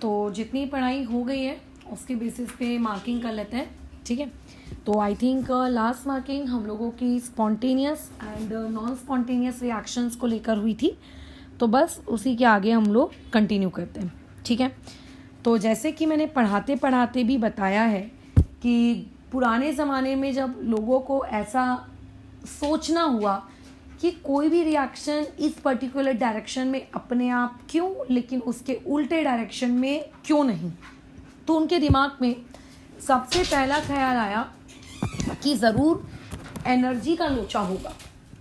तो जितनी पढ़ाई हो गई है उसके बेसिस पे मार्किंग कर लेते हैं, ठीक है। तो आई थिंक लास्ट मार्किंग हम लोगों की spontaneous and non spontaneous reactions को लेकर हुई थी, तो बस उसी के आगे हम लोग कंटिन्यू करते हैं, ठीक है। तो जैसे कि मैंने पढ़ाते पढ़ाते भी बताया है कि पुराने ज़माने में जब लोगों को ऐसा सोचना हुआ कि कोई भी रिएक्शन इस पर्टिकुलर डायरेक्शन में अपने आप क्यों, लेकिन उसके उल्टे डायरेक्शन में क्यों नहीं, तो उनके दिमाग में सबसे पहला ख्याल आया कि ज़रूर एनर्जी का लोचा होगा,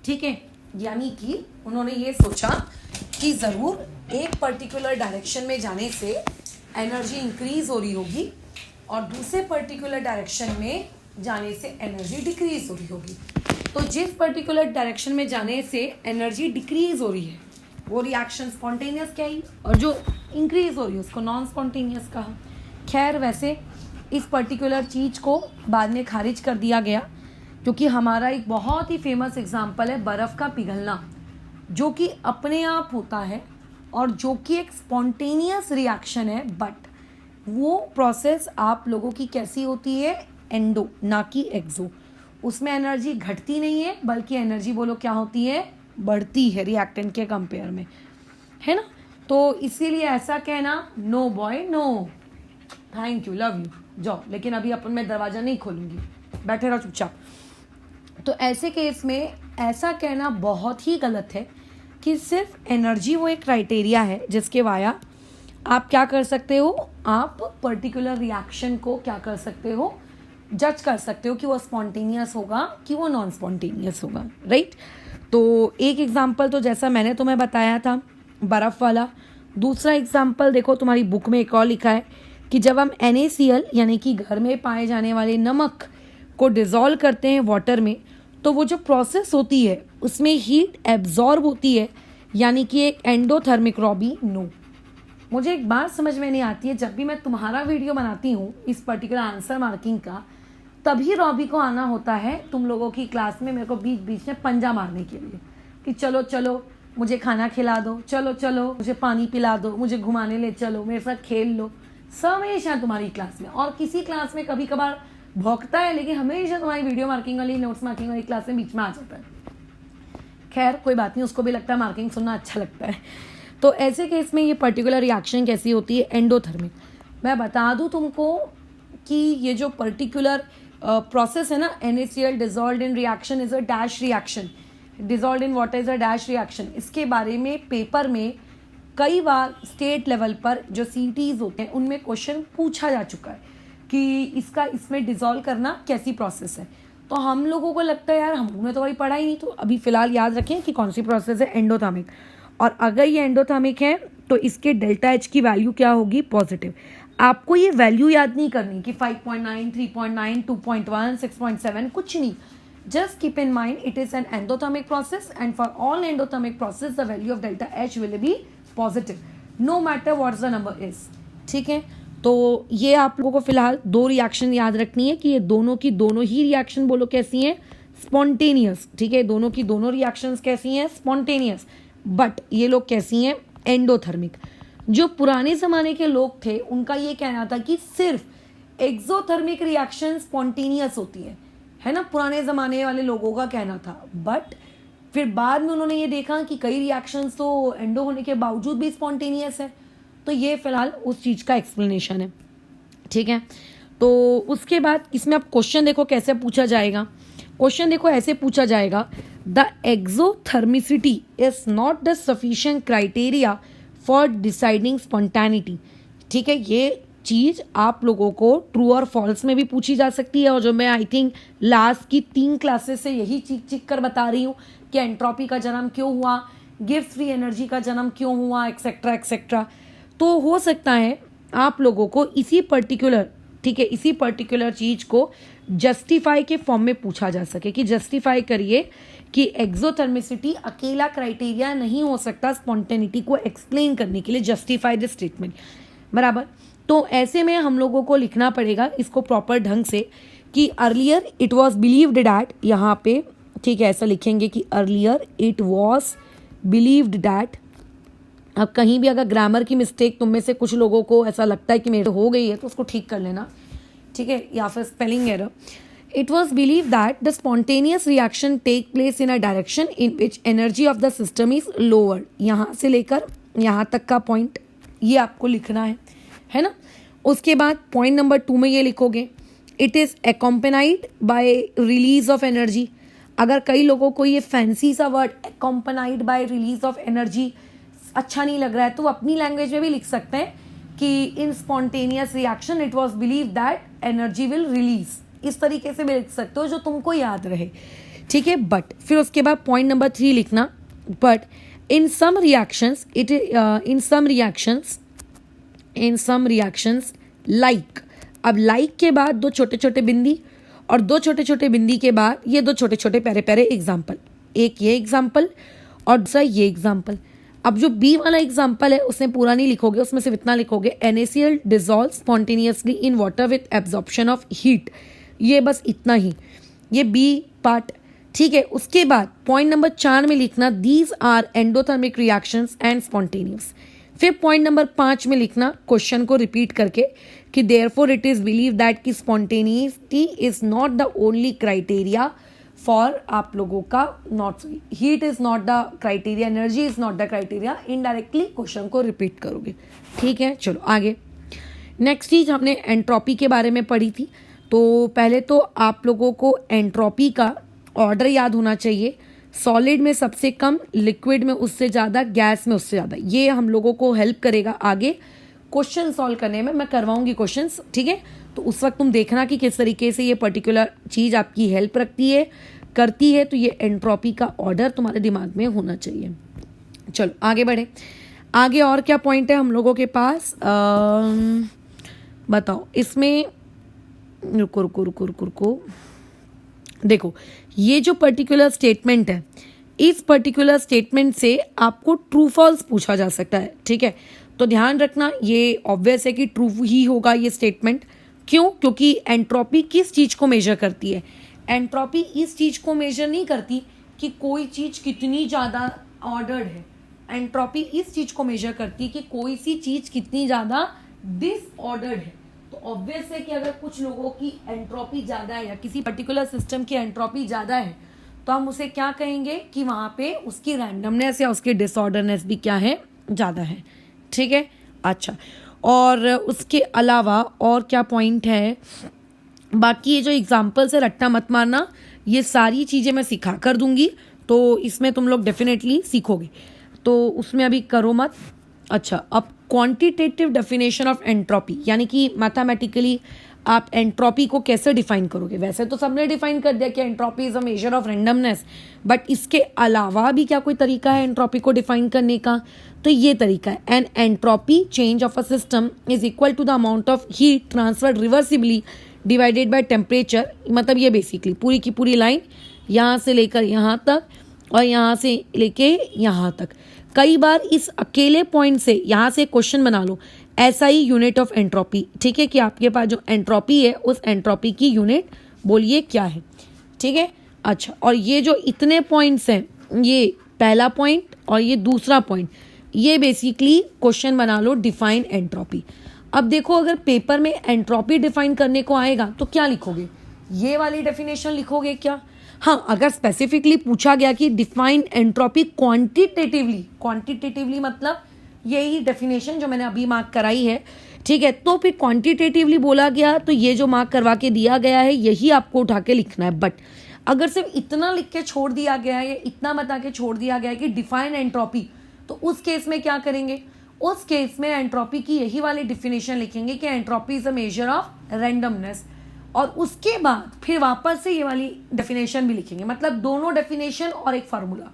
ठीक है। यानी कि उन्होंने ये सोचा कि ज़रूर एक पर्टिकुलर डायरेक्शन में जाने से एनर्जी इंक्रीज़ हो रही होगी और दूसरे पर्टिकुलर डायरेक्शन में जाने से एनर्जी डिक्रीज़ हो रही होगी। तो जिस पर्टिकुलर डायरेक्शन में जाने से एनर्जी डिक्रीज़ हो रही है वो रिएक्शन स्पॉन्टेनियस कही, और जो इंक्रीज़ हो रही है उसको नॉन स्पॉन्टेनियस कहा। खैर, वैसे इस पर्टिकुलर चीज़ को बाद में खारिज कर दिया गया, क्योंकि हमारा एक बहुत ही फेमस एग्जाम्पल है बर्फ़ का पिघलना, जो कि अपने आप होता है और जो कि एक स्पॉन्टेनियस रिएक्शन है, बट वो प्रोसेस आप लोगों की कैसी होती है, एंडो ना कि एक्सो। उसमें एनर्जी घटती नहीं है बल्कि एनर्जी बोलो क्या होती है, बढ़ती है रिएक्टेंट के कंपेयर में, है ना। तो इसीलिए ऐसा कहना no boy no, thank you, love you, जाओ, लेकिन अभी अपन मैं दरवाज़ा नहीं खोलूँगी, बैठे रहो चुपचाप। तो ऐसे केस में ऐसा कहना बहुत ही गलत है कि सिर्फ एनर्जी वो एक क्राइटेरिया है जिसके वाया आप क्या कर सकते हो, आप पर्टिकुलर रिएक्शन को क्या कर सकते हो, जज कर सकते हो कि वो स्पॉन्टेनियस होगा कि वो नॉन स्पॉन्टेनियस होगा, राइट। तो एक एग्जांपल तो जैसा मैंने तुम्हें बताया था बर्फ़ वाला। दूसरा एग्जांपल देखो, तुम्हारी बुक में एक और लिखा है कि जब हम NaCl यानी कि घर में पाए जाने वाले नमक को डिज़ोल्व करते हैं वाटर में, तो वो जो प्रोसेस होती है उसमें हीट एब्जॉर्ब होती है, यानी कि एक एंडोथर्मिक रॉबी नो। मुझे एक बात समझ में नहीं आती है, जब भी मैं तुम्हारा वीडियो बनाती हूँ इस पर्टिकुलर आंसर मार्किंग का, तभी रॉबी को आना होता है तुम लोगों की क्लास में मेरे को बीच बीच में पंजा मारने के लिए कि चलो चलो मुझे खाना खिला दो, चलो चलो मुझे पानी पिला दो, मुझे घुमाने ले चलो, मेरे साथ खेल लो। हमेशा तुम्हारी क्लास में, और किसी क्लास में कभी कभार भौंकता है, लेकिन हमेशा तुम्हारी वीडियो मार्किंग वाली, नोट्स मार्किंग वाली क्लास में बीच में आ जाता है। खैर कोई बात नहीं, उसको भी लगता है मार्किंग सुनना अच्छा लगता है। तो ऐसे केस में ये पर्टिकुलर रिएक्शन कैसी होती है, एंडोथर्मिक। मैं बता दूं तुमको कि ये जो पर्टिकुलर प्रोसेस है ना, NaCl dissolved in reaction is a dash reaction, dissolved in water is a dash reaction, इसके बारे में पेपर में कई बार स्टेट लेवल पर जो CTs होते हैं उनमें क्वेश्चन पूछा जा चुका है कि इसका इसमें डिजॉल्व करना कैसी प्रोसेस है। तो हम लोगों को लगता है यार हमने तो वही पढ़ा ही नहीं, तो अभी फ़िलहाल याद रखें कि कौन सी प्रोसेस है, एंडोथर्मिक। और अगर ये एंडोथर्मिक है तो इसके डेल्टा H की वैल्यू क्या होगी, पॉजिटिव। आपको ये वैल्यू याद नहीं करनी कि 5.9, 3.9, 2.1, 6.7, कुछ नहीं। Just keep in mind it is an endothermic process, and for all endothermic process the value of delta H will be positive no matter what the number is, ठीक है। तो ये आप लोगों को फिलहाल दो रिएक्शन याद रखनी है कि ये दोनों की दोनों ही रिएक्शन बोलो कैसी हैं, स्पॉन्टेनियस, ठीक है। दोनों की दोनों रिएक्शंस कैसी हैं, स्पॉन्टेनियस, बट ये लोग कैसी हैं, एंडोथर्मिक। जो पुराने ज़माने के लोग थे उनका ये कहना था कि सिर्फ एक्सोथर्मिक रिएक्शन स्पॉन्टेनियस होती है ना, पुराने ज़माने वाले लोगों का कहना था। बट फिर बाद में उन्होंने ये देखा कि कई रिएक्शंस तो एंडो होने के बावजूद भी स्पॉन्टेनियस है, तो ये फिलहाल उस चीज़ का एक्सप्लेनेशन है, ठीक है। तो उसके बाद इसमें अब क्वेश्चन देखो कैसे पूछा जाएगा। क्वेश्चन देखो ऐसे पूछा जाएगा, the exothermicity is not the sufficient criteria for deciding spontaneity, ठीक है। ये चीज़ आप लोगों को ट्रू और फॉल्स में भी पूछी जा सकती है, और जो मैं आई थिंक लास्ट की 3 क्लासेस से यही चीख कर बता रही हूँ कि एंट्रोपी का जन्म क्यों हुआ, गिब्स फ्री एनर्जी का जन्म क्यों हुआ, एक्सेट्रा एक्सेट्रा। तो हो सकता है आप लोगों को इसी पर्टिकुलर, ठीक है, इसी पर्टिकुलर चीज़ को जस्टिफाई के फॉर्म में पूछा जा सके कि जस्टिफाई करिए कि एक्सोथर्मिसिटी अकेला क्राइटेरिया नहीं हो सकता स्पॉन्टेनिटी को एक्सप्लेन करने के लिए, जस्टिफाई द स्टेटमेंट, बराबर। तो ऐसे में हम लोगों को लिखना पड़ेगा इसको प्रॉपर ढंग से कि earlier it was believed that, यहाँ पे ठीक है ऐसा लिखेंगे कि earlier it was believed that अब कहीं भी अगर ग्रामर की मिस्टेक तुम में से कुछ लोगों को ऐसा लगता है कि मेरे हो गई है तो उसको ठीक कर लेना, ठीक है, या फिर spelling error. It was believed that the spontaneous reaction take place in a direction in which energy of the system is lowered. यहाँ से लेकर यहाँ तक का पॉइंट ये आपको लिखना है ना. उसके बाद पॉइंट नंबर 2 में ये लिखोगे, it is accompanied by release of energy. अगर कई लोगों को ये फैंसी सा word accompanied by release of energy अच्छा नहीं लग रहा है तो अपनी लैंग्वेज में भी लिख सकते हैं कि in spontaneous reaction it was believe that energy will release. इस तरीके से भी लिख सकते हो जो तुमको याद रहे, ठीक है. बट फिर उसके बाद पॉइंट नंबर 3 लिखना, but in some reactions it in some reactions like. अब लाइक के बाद 2 छोटे छोटे बिंदी और 2 छोटे छोटे बिंदी के बाद ये 2 छोटे छोटे प्यारे प्यारे एग्जाम्पल, एक ये एग्जाम्पल और दूसरा ये एग्जाम्पल. अब जो बी वाला एग्जाम्पल है उसमें पूरा नहीं लिखोगे, उसमें सिर्फ इतना लिखोगे, NaCl dissolve spontaneously in water with absorption of heat. ये बस इतना ही, ये बी पार्ट, ठीक है. उसके बाद पॉइंट नंबर 4 में लिखना, these are endothermic reactions and spontaneous. फिर पॉइंट नंबर 5 में लिखना क्वेश्चन को रिपीट करके कि therefore it is believe that कि spontaneity is not the only criteria for आप लोगों का, not heat is not the criteria, energy is not the criteria. Indirectly question को रिपीट करोगे, ठीक है. चलो आगे. नेक्स्ट चीज हमने एंट्रोपी के बारे में पढ़ी थी. तो पहले तो आप लोगों को एंट्रोपी का ऑर्डर याद होना चाहिए. सॉलिड में सबसे कम, लिक्विड में उससे ज़्यादा, गैस में उससे ज़्यादा. ये हम लोगों को हेल्प करेगा आगे क्वेश्चन सॉल्व करने में. मैं करवाऊंगी क्वेश्चंस, ठीक है. तो उस वक्त तुम देखना कि किस तरीके से ये पर्टिकुलर चीज़ आपकी हेल्प करती है. तो ये एंट्रोपी का ऑर्डर तुम्हारे दिमाग में होना चाहिए. चलो आगे बढ़े. आगे और क्या पॉइंट है हम लोगों के पास, बताओ. इसमें रुको देखो, ये जो पर्टिकुलर स्टेटमेंट है, इस पर्टिकुलर स्टेटमेंट से आपको ट्रू फॉल्स पूछा जा सकता है, ठीक है. तो ध्यान रखना, ये ऑब्वियस है कि ट्रू ही होगा ये स्टेटमेंट. क्यों? क्योंकि एंट्रोपी किस चीज़ को मेजर करती है? एंट्रोपी इस चीज़ को मेजर नहीं करती कि कोई चीज़ कितनी ज़्यादा ऑर्डर्ड है. एंट्रोपी इस चीज़ को मेजर करती है कि कोई सी चीज़ कितनी ज़्यादा डिसऑर्डर्ड है. तो ऑब्वियस है कि अगर कुछ लोगों की एंट्रोपी ज़्यादा है या किसी पर्टिकुलर सिस्टम की एंट्रोपी ज़्यादा है तो हम उसे क्या कहेंगे कि वहाँ पे उसकी रैंडमनेस या उसकी डिसऑर्डरनेस भी क्या है, ज़्यादा है, ठीक है. अच्छा, और उसके अलावा और क्या पॉइंट है? बाकी ये जो एग्जाम्पल से रट्टा मत मारना, ये सारी चीज़ें मैं सिखा कर दूंगी तो इसमें तुम लोग डेफिनेटली सीखोगे. तो उसमें अभी करो मत. अच्छा, अब क्वांटिटेटिव डेफिनेशन ऑफ एंट्रोपी, यानी कि मैथमेटिकली आप एंट्रोपी को कैसे डिफाइन करोगे. वैसे तो सबने डिफाइन कर दिया कि entropy is a measure of randomness, but इसके अलावा भी क्या कोई तरीका है एंट्रोपी को डिफाइन करने का? तो ये तरीका है, an entropy change of a system is equal to the amount of heat transferred reversibly divided by temperature. मतलब ये बेसिकली पूरी की पूरी लाइन यहाँ से लेकर यहाँ तक और यहाँ से लेके यहाँ तक. कई बार इस अकेले पॉइंट से यहाँ से क्वेश्चन बना लो, ऐसा ही यूनिट ऑफ एंट्रोपी, ठीक है, कि आपके पास जो एंट्रोपी है उस एंट्रोपी की यूनिट बोलिए क्या है, ठीक है. अच्छा, और ये जो इतने पॉइंट्स हैं, ये पहला पॉइंट और ये दूसरा पॉइंट, ये बेसिकली क्वेश्चन बना लो डिफाइन एंट्रोपी. अब देखो, अगर पेपर में एंट्रोपी डिफाइन करने को आएगा तो क्या लिखोगे? ये वाली डेफिनेशन लिखोगे क्या? हाँ, अगर स्पेसिफिकली पूछा गया कि डिफाइन एंट्रोपी क्वांटिटेटिवली मतलब यही डेफिनेशन जो मैंने अभी मार्क कराई है, ठीक है, तो फिर क्वांटिटेटिवली बोला गया तो ये जो मार्क करवा के दिया गया है यही आपको उठा के लिखना है. बट अगर सिर्फ इतना लिख के छोड़ दिया गया है या इतना बता के छोड़ दिया गया है कि डिफाइन एंट्रोपी, तो उस केस में क्या करेंगे? उस केस में एंट्रोपी की यही वाली डिफिनेशन लिखेंगे कि entropy is a measure of randomness, और उसके बाद फिर वापस से ये वाली डेफिनेशन भी लिखेंगे. मतलब दोनों डेफिनेशन और एक फार्मूला,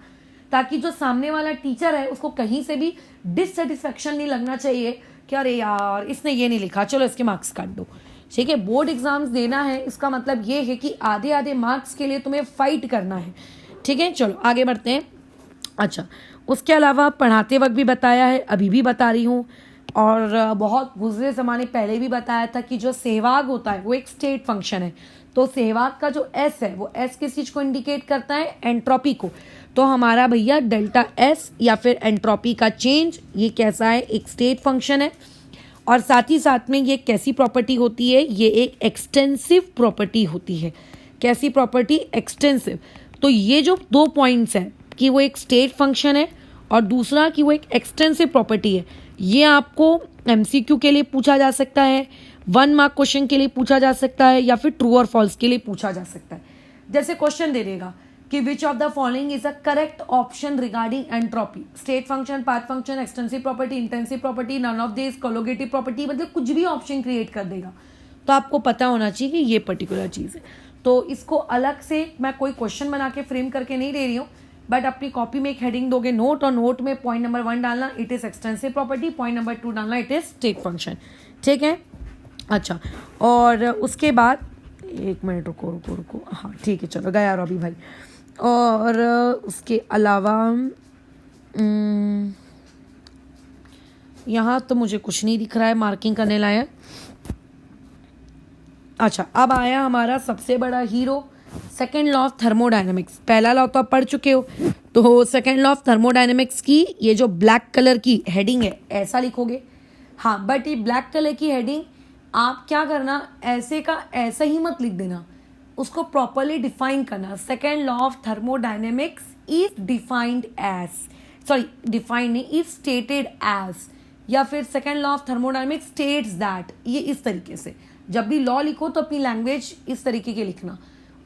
ताकि जो सामने वाला टीचर है उसको कहीं से भी डिससेटिस्फैक्शन नहीं लगना चाहिए कि अरे यार इसने ये नहीं लिखा, चलो इसके मार्क्स काट दो, ठीक है. बोर्ड एग्जाम्स देना है, इसका मतलब ये है कि आधे आधे मार्क्स के लिए तुम्हें फाइट करना है, ठीक है. चलो आगे बढ़ते हैं. अच्छा, उसके अलावा पढ़ाते वक्त भी बताया है, अभी भी बता रही हूँ, और बहुत गुजरे ज़माने पहले भी बताया था कि जो सहवाग होता है वो एक स्टेट फंक्शन है. तो सहवाग का जो एस है वो एस किस चीज़ को इंडिकेट करता है? एंट्रोपी को. तो हमारा भैया डेल्टा एस या फिर एंट्रोपी का चेंज ये कैसा है, एक स्टेट फंक्शन है, और साथ ही साथ में ये कैसी प्रॉपर्टी होती है, ये एक एक्सटेंसिव प्रॉपर्टी होती है। कैसी प्रॉपर्टी, एक्सटेंसिव। तो ये जो दो पॉइंट्स हैं कि वो एक स्टेट फंक्शन है और दूसरा कि वो एक एक्सटेंसिव प्रॉपर्टी है, ये आपको एमसीक्यू के लिए पूछा जा सकता है, 1 मार्क क्वेश्चन के लिए पूछा जा सकता है, या फिर ट्रू और फॉल्स के लिए पूछा जा सकता है। जैसे क्वेश्चन दे देगा कि which of the following is a correct option regarding entropy, state function, path function, extensive property, intensive property, none of this, colligative property, मतलब कुछ भी ऑप्शन क्रिएट कर देगा। तो आपको पता होना चाहिए कि ये पर्टिकुलर चीज़ है। तो इसको अलग से मैं कोई क्वेश्चन बना के फ्रेम करके नहीं दे रही हूँ, बट अपनी कॉपी में एक हेडिंग दोगे नोट, और नोट में पॉइंट नंबर 1 डालना it is extensive property, point number 2 डालना इट इज स्टेट फंक्शन। ठीक है, अच्छा। और उसके बाद 1 मिनट रुको, हाँ ठीक है, चलो गया रॉबी भाई। और उसके अलावा यहाँ तो मुझे कुछ नहीं दिख रहा है मार्किंग करने लायक। अच्छा, अब आया हमारा सबसे बड़ा hero, second law of thermodynamics. पहला लॉ तो आप पढ़ चुके हो, तो सेकेंड लॉ ऑफ थर्मोडायनेमिक्स की ये जो ब्लैक कलर की हेडिंग है ऐसा लिखोगे। हाँ, बट ये ब्लैक कलर की हेडिंग आप क्या करना, ऐसे का ऐसा ही मत लिख देना, उसको प्रॉपरली डिफाइन करना। Second law of thermodynamics is defined as, sorry defined नहीं, इज स्टेटेड एज, या फिर second law of thermodynamics states that, ये इस तरीके से। जब भी लॉ लिखो तो अपनी लैंग्वेज इस तरीके के लिखना।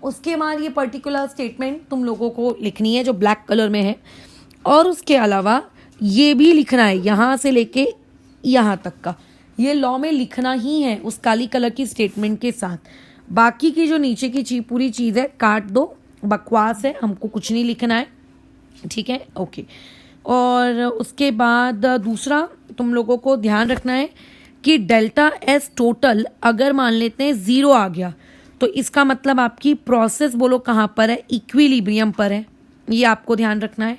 उसके बाद ये पर्टिकुलर स्टेटमेंट तुम लोगों को लिखनी है जो ब्लैक कलर में है, और उसके अलावा ये भी लिखना है यहाँ से लेके यहाँ तक का, ये लॉ में लिखना ही है उस काली कलर की स्टेटमेंट के साथ। बाकी की जो नीचे की पूरी चीज़ है काट दो, बकवास है, हमको कुछ नहीं लिखना है। ठीक है, ओके। और उसके बाद दूसरा तुम लोगों को ध्यान रखना है कि डेल्टा एस टोटल अगर मान लेते हैं 0 आ गया तो इसका मतलब आपकी प्रोसेस बोलो कहाँ पर है, इक्विलिब्रियम पर है। ये आपको ध्यान रखना है,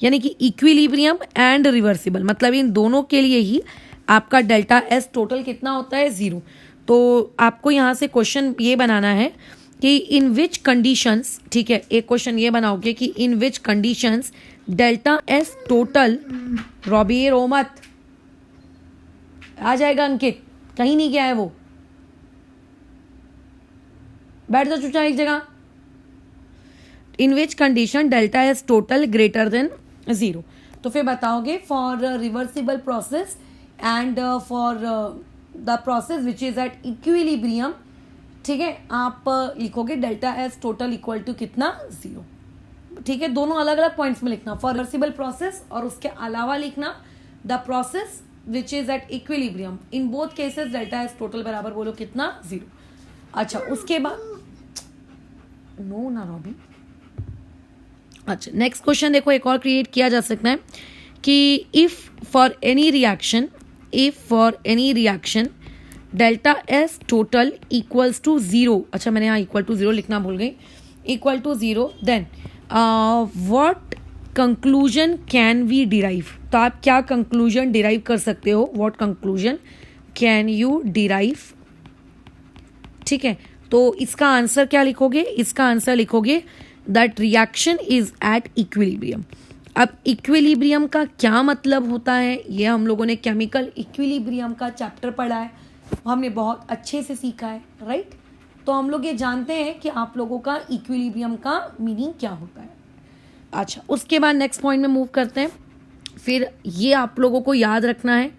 यानी कि इक्विलिब्रियम एंड रिवर्सिबल, मतलब इन दोनों के लिए ही आपका डेल्टा एस टोटल कितना होता है, 0। तो आपको यहाँ से क्वेश्चन ये बनाना है कि इन विच कंडीशंस, ठीक है, एक क्वेश्चन ये बनाओगे कि in which conditions delta S total, रॉबी रो मत, आ जाएगा अंकित, कहीं नहीं गया है वो, बैठ जाओ चुपचाप एक जगह। In which condition delta S total greater than 0। तो फिर बताओगे for reversible process and for the process which is at equilibrium, ठीक है, आप लिखोगे delta S total equal to कितना, 0। ठीक है, दोनों अलग अलग पॉइंट्स में लिखना, फॉर रिवर्सिबल प्रोसेस और उसके अलावा लिखना the process which is at equilibrium, in both cases delta S total बराबर बोलो कितना, 0। अच्छा, उसके बाद नो ना रॉबी। अच्छा, नेक्स्ट क्वेश्चन देखो, एक और क्रिएट किया जा सकता है कि if for any reaction delta S total equals to 0, अच्छा मैंने यहाँ इक्वल टू 0 लिखना भूल गई, equal to 0, then what conclusion can we derive. तो आप क्या कंक्लूजन डिराइव कर सकते हो, what conclusion can you derive. ठीक है, तो इसका आंसर क्या लिखोगे, इसका आंसर लिखोगे that reaction is at equilibrium. अब इक्विलिब्रियम का क्या मतलब होता है, ये हम लोगों ने केमिकल इक्विलिब्रियम का चैप्टर पढ़ा है, हमने बहुत अच्छे से सीखा है, राइट। तो हम लोग ये जानते हैं कि आप लोगों का इक्विलिब्रियम का मीनिंग क्या होता है। अच्छा, उसके बाद नेक्स्ट पॉइंट में मूव करते हैं। फिर ये आप लोगों को याद रखना है,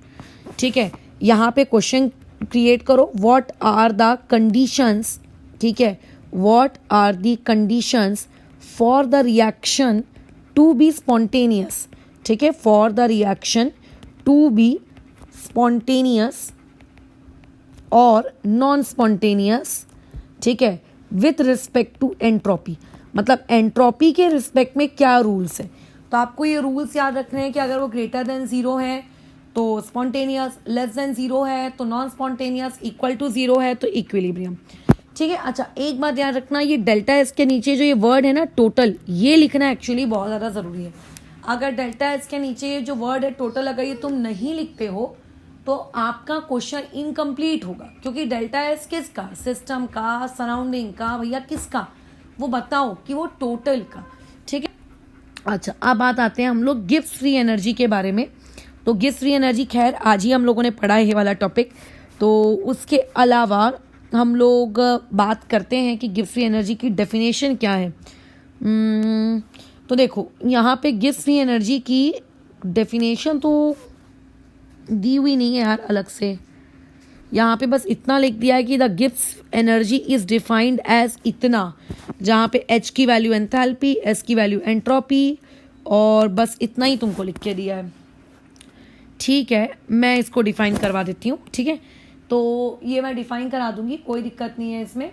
ठीक है, यहाँ पे क्वेश्चन क्रिएट करो, व्हाट आर द कंडीशंस, ठीक है, what are the conditions for the reaction to be spontaneous, ठीक है, for the reaction to be spontaneous और नॉन स्पॉन्टेनियस, ठीक है, विथ रिस्पेक्ट टू एंट्रोपी, मतलब एंट्रोपी के रिस्पेक्ट में क्या रूल्स है। तो आपको ये रूल्स याद रखने हैं कि अगर वो ग्रेटर देन 0 है तो स्पॉन्टेनियस, लेस देन 0 है तो नॉन स्पॉन्टेनियस, इक्वल टू 0 है तो इक्विलिब्रियम। ठीक है, अच्छा एक बात याद रखना, ये डेल्टा एस के नीचे जो ये वर्ड है ना टोटल, ये लिखना एक्चुअली बहुत ज़्यादा ज़रूरी है। अगर डेल्टा एस के नीचे ये जो वर्ड है टोटल, अगर ये तुम नहीं लिखते हो तो आपका क्वेश्चन इनकम्प्लीट होगा, क्योंकि डेल्टा एस किसका, सिस्टम का, सराउंडिंग का, भैया किसका, वो बताओ कि वो टोटल का। ठीक है, अच्छा, अब बात आते हैं हम लोग गिफ्ट फ्री एनर्जी के बारे में। तो गिफ्ट फ्री एनर्जी खैर आज ही हम लोगों ने पढ़ा है ये वाला टॉपिक। तो उसके अलावा हम लोग बात करते हैं कि गिफ्ट फ्री एनर्जी की डेफिनेशन क्या है। तो देखो यहाँ पे गिफ्ट फ्री एनर्जी की डेफिनेशन तो दी हुई नहीं है यार अलग से। यहाँ पे बस इतना लिख दिया है कि द गिफ्ट एनर्जी इज डिफाइंड एज इतना, जहाँ पे एच की वैल्यू एंथैल्पी, एस की वैल्यू एंट्रोपी, और बस इतना ही तुमको लिख के दिया है। ठीक है, मैं इसको डिफाइन करवा देती हूँ। ठीक है, तो ये मैं डिफाइन करा दूंगी, कोई दिक्कत नहीं है इसमें।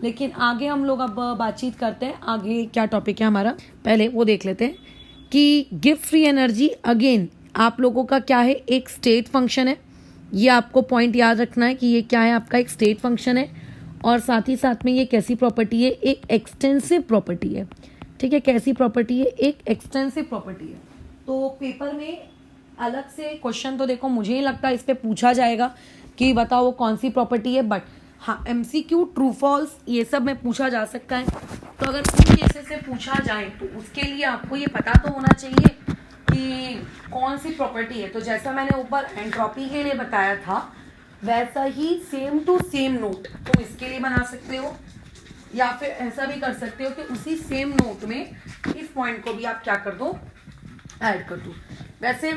लेकिन आगे हम लोग अब बातचीत करते हैं, आगे क्या टॉपिक है हमारा, पहले वो देख लेते हैं कि गिफ्ट फ्री एनर्जी अगेन आप लोगों का क्या है, एक स्टेट फंक्शन है। ये आपको पॉइंट याद रखना है कि ये क्या है, आपका एक स्टेट फंक्शन है, और साथ ही साथ में ये कैसी प्रॉपर्टी है, एक एक्सटेंसिव प्रॉपर्टी है। ठीक है, कैसी प्रॉपर्टी है, एक एक्सटेंसिव प्रॉपर्टी है। तो पेपर में अलग से क्वेश्चन तो देखो मुझे ही लगता है इस पे पूछा जाएगा कि बताओ वो कौन सी प्रॉपर्टी है, बट हाँ एमसीक्यू ट्रू फॉल्स ये सब में पूछा जा सकता है। तो अगर उन केसेस से पूछा जाए तो उसके लिए आपको ये पता तो होना चाहिए कि कौन सी प्रॉपर्टी है। तो जैसा मैंने ऊपर एंट्रोपी के लिए बताया था वैसा ही सेम टू सेम नोट तुम इसके लिए बना सकते हो, या फिर ऐसा भी कर सकते हो कि उसी सेम नोट में इस पॉइंट को भी आप क्या कर दो, ऐड कर दो। वैसे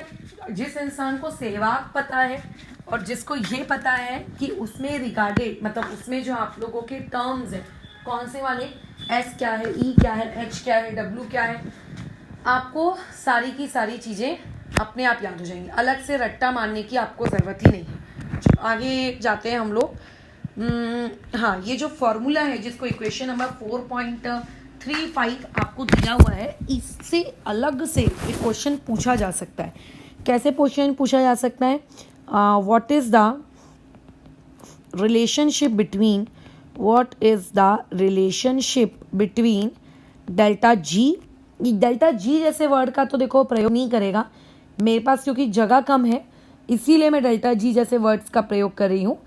जिस इंसान को सहवाग पता है और जिसको ये पता है कि उसमें रिगार्डेड मतलब उसमें जो आप लोगों के टर्म्स है कौन से वाले, एस क्या है, ई क्या है, एच क्या है, डब्ल्यू क्या है, आपको सारी की सारी चीज़ें अपने आप याद हो जाएंगी। अलग से रट्टा मारने की आपको ज़रूरत ही नहीं है। आगे जाते हैं हम लोग। हाँ, ये जो फॉर्मूला है जिसको इक्वेशन नंबर 4.35 आपको दिया हुआ है, इससे अलग से एक क्वेश्चन पूछा जा सकता है। कैसे क्वेश्चन पूछा जा सकता है, what is the relationship between delta G. Delta G जैसे वर्ड का तो देखो प्रयोग नहीं करेगा मेरे पास, क्योंकि जगह कम है, इसीलिए मैं डेल्टा जी जैसे वर्ड्स का प्रयोग कर रही हूँ।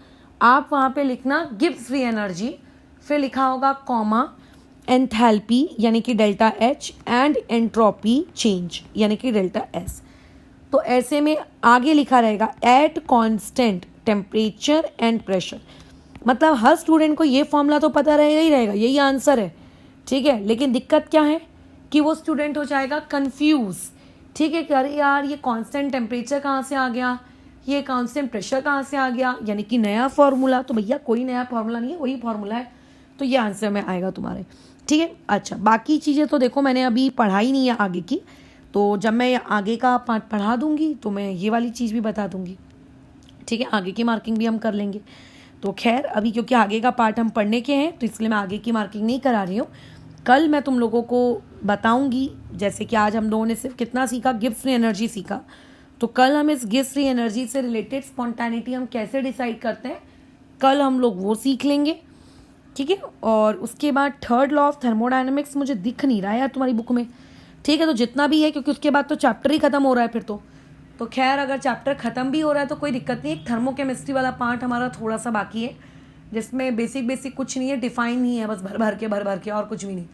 आप वहाँ पे लिखना गिफ्ट फ्री एनर्जी, फिर लिखा होगा कॉमा एंथैल्पी यानी कि delta H and entropy change यानी कि डेल्टा एस। तो ऐसे में आगे लिखा रहेगा at constant temperature and pressure. मतलब हर स्टूडेंट को ये फॉर्मूला तो पता रहेगा ही रहेगा, यही आंसर है। ठीक है, लेकिन दिक्कत क्या है कि वो स्टूडेंट हो जाएगा कंफ्यूज। ठीक है, अरे यार ये कांस्टेंट टेम्परेचर कहाँ से आ गया, ये कांस्टेंट प्रेशर कहाँ से आ गया, यानी कि नया फार्मूला। तो भैया कोई नया फार्मूला नहीं है, वही फार्मूला है। तो ये आंसर में आएगा तुम्हारे। ठीक है, अच्छा बाकी चीज़ें तो देखो मैंने अभी पढ़ाई नहीं है आगे की, तो जब मैं आगे का पार्ट पढ़ा दूंगी तो मैं ये वाली चीज़ भी बता दूंगी। ठीक है, आगे की मार्किंग भी हम कर लेंगे। तो खैर अभी क्योंकि आगे का पार्ट हम पढ़ने के हैं तो इसलिए मैं आगे की मार्किंग नहीं करा रही हूँ। कल मैं तुम लोगों को बताऊंगी, जैसे कि आज हम लोगों ने सिर्फ कितना सीखा, गिफ्ट फ्री एनर्जी सीखा। तो कल हम इस गिफ्ट फ्री एनर्जी से रिलेटेड स्पॉन्टेनिटी हम कैसे डिसाइड करते हैं, कल हम लोग वो सीख लेंगे। ठीक है, और उसके बाद थर्ड लॉ ऑफ थर्मोडायनेमिक्स मुझे दिख नहीं रहा है यार तुम्हारी बुक में। ठीक है, तो जितना भी है, क्योंकि उसके बाद तो चैप्टर ही खत्म हो रहा है फिर तो खैर अगर चैप्टर ख़त्म भी हो रहा है तो कोई दिक्कत नहीं। एक थर्मोकेमिस्ट्री वाला पार्ट हमारा थोड़ा सा बाकी है जिसमें बेसिक कुछ नहीं है, डिफाइन नहीं है, बस भर भर के और कुछ भी नहीं।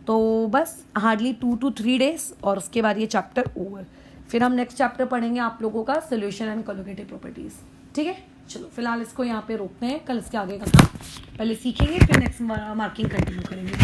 तो बस हार्डली 2 to 3 डेज और उसके बाद ये चैप्टर ओवर। फिर हम नेक्स्ट चैप्टर पढ़ेंगे आप लोगों का सोल्यूशन एंड कोलोगेटिव प्रॉपर्टीज़। ठीक है, चलो फिलहाल इसको यहाँ पे रोकते हैं, कल इसके आगे का काम पहले सीखेंगे फिर नेक्स्ट मार्किंग कंटिन्यू करेंगे।